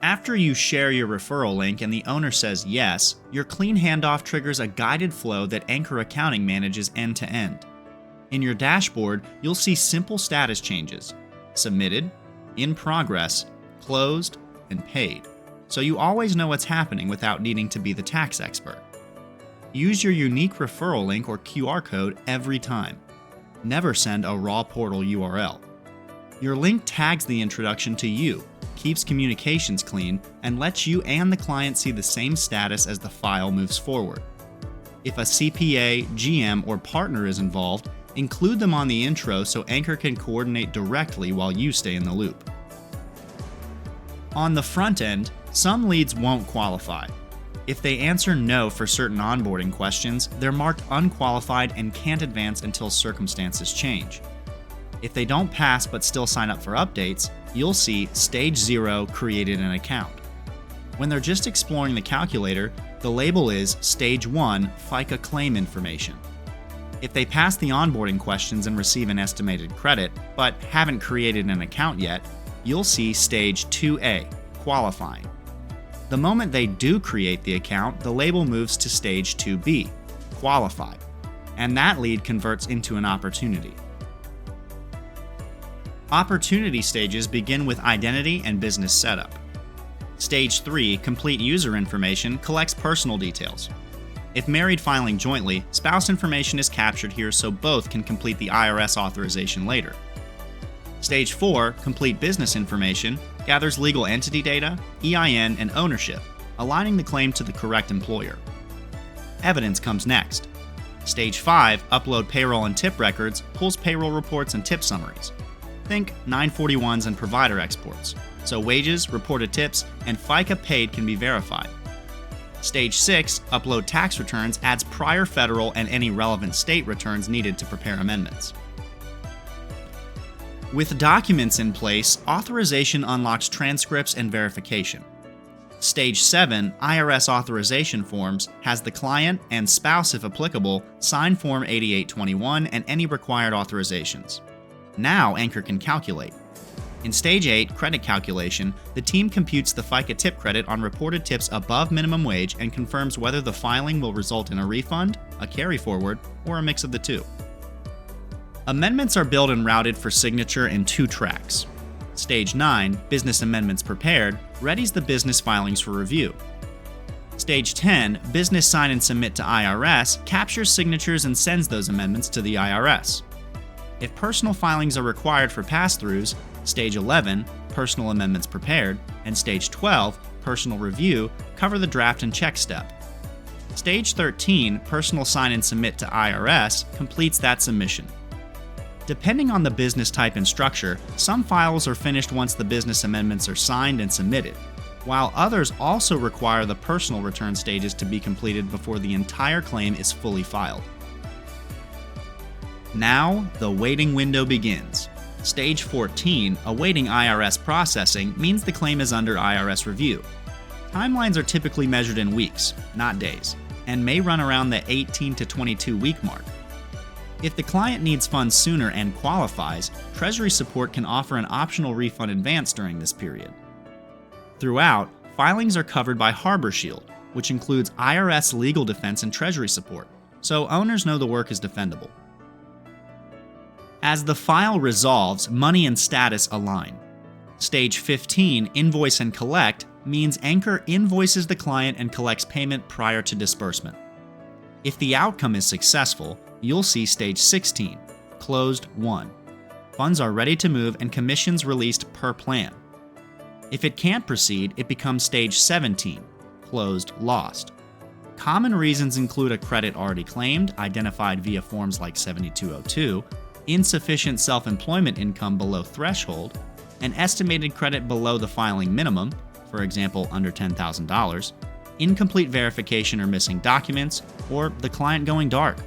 After you share your referral link and the owner says yes, your clean handoff triggers a guided flow that Anchor Accounting manages end to end. In your dashboard, you'll see simple status changes: submitted, in progress, closed, and paid. So you always know what's happening without needing to be the tax expert. Use your unique referral link or QR code every time. Never send a raw portal URL. Your link tags the introduction to you, keeps communications clean, and lets you and the client see the same status as the file moves forward. If a CPA, GM, or partner is involved, include them on the intro so Anchor can coordinate directly while you stay in the loop. On the front end, some leads won't qualify. If they answer no for certain onboarding questions, they're marked unqualified and can't advance until circumstances change. If they don't pass but still sign up for updates, you'll see Stage 0 created an account. When they're just exploring the calculator, the label is Stage 1 FICA claim information. If they pass the onboarding questions and receive an estimated credit, but haven't created an account yet, you'll see Stage 2A, qualifying. The moment they do create the account, the label moves to Stage 2B, qualified, and that lead converts into an opportunity. Opportunity stages begin with identity and business setup. Stage 3, complete user information, collects personal details. If married filing jointly, spouse information is captured here so both can complete the IRS authorization later. Stage 4, complete business information, gathers legal entity data, EIN, and ownership, aligning the claim to the correct employer. Evidence comes next. Stage 5, upload payroll and tip records, pulls payroll reports and tip summaries. Think 941s and provider exports, so wages, reported tips, and FICA paid can be verified. Stage 6, upload tax returns, adds prior federal and any relevant state returns needed to prepare amendments. With documents in place, authorization unlocks transcripts and verification. Stage 7, IRS authorization forms, has the client and spouse, if applicable, sign Form 8821 and any required authorizations. Now Anchor can calculate. In Stage 8, credit calculation, the team computes the FICA tip credit on reported tips above minimum wage and confirms whether the filing will result in a refund, a carry forward, or a mix of the two. Amendments are billed and routed for signature in 2 tracks. Stage 9, business amendments prepared, readies the business filings for review. Stage 10, business sign and submit to IRS, captures signatures and sends those amendments to the IRS. If personal filings are required for pass-throughs, Stage 11, personal amendments prepared, and Stage 12, personal review, cover the draft and check step. Stage 13, personal sign and submit to IRS, completes that submission. Depending on the business type and structure, some files are finished once the business amendments are signed and submitted, while others also require the personal return stages to be completed before the entire claim is fully filed. Now, the waiting window begins. Stage 14, awaiting IRS processing, means the claim is under IRS review. Timelines are typically measured in weeks, not days, and may run around the 18 to 22 week mark. If the client needs funds sooner and qualifies, Treasury support can offer an optional refund advance during this period. Throughout, filings are covered by Harbor Shield, which includes IRS legal defense and Treasury support, so owners know the work is defendable. As the file resolves, money and status align. Stage 15, invoice and collect, means Anchor invoices the client and collects payment prior to disbursement. If the outcome is successful, you'll see Stage 16, closed won. Funds are ready to move and commissions released per plan. If it can't proceed, it becomes Stage 17, closed lost. Common reasons include a credit already claimed, identified via forms like 7202, insufficient self-employment income below threshold, an estimated credit below the filing minimum, for example under $10,000, incomplete verification or missing documents, or the client going dark.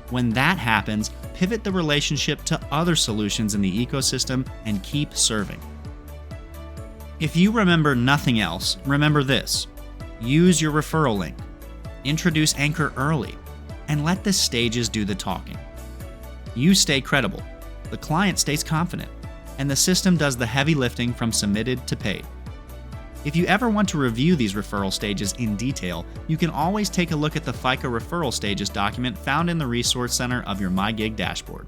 When that happens, pivot the relationship to other solutions in the ecosystem and keep serving. If you remember nothing else, remember this: use your referral link, introduce Anchor early, and let the stages do the talking. You stay credible, the client stays confident, and the system does the heavy lifting from submitted to paid. If you ever want to review these referral stages in detail, you can always take a look at the FICA referral stages document found in the Resource Center of your MyGig dashboard.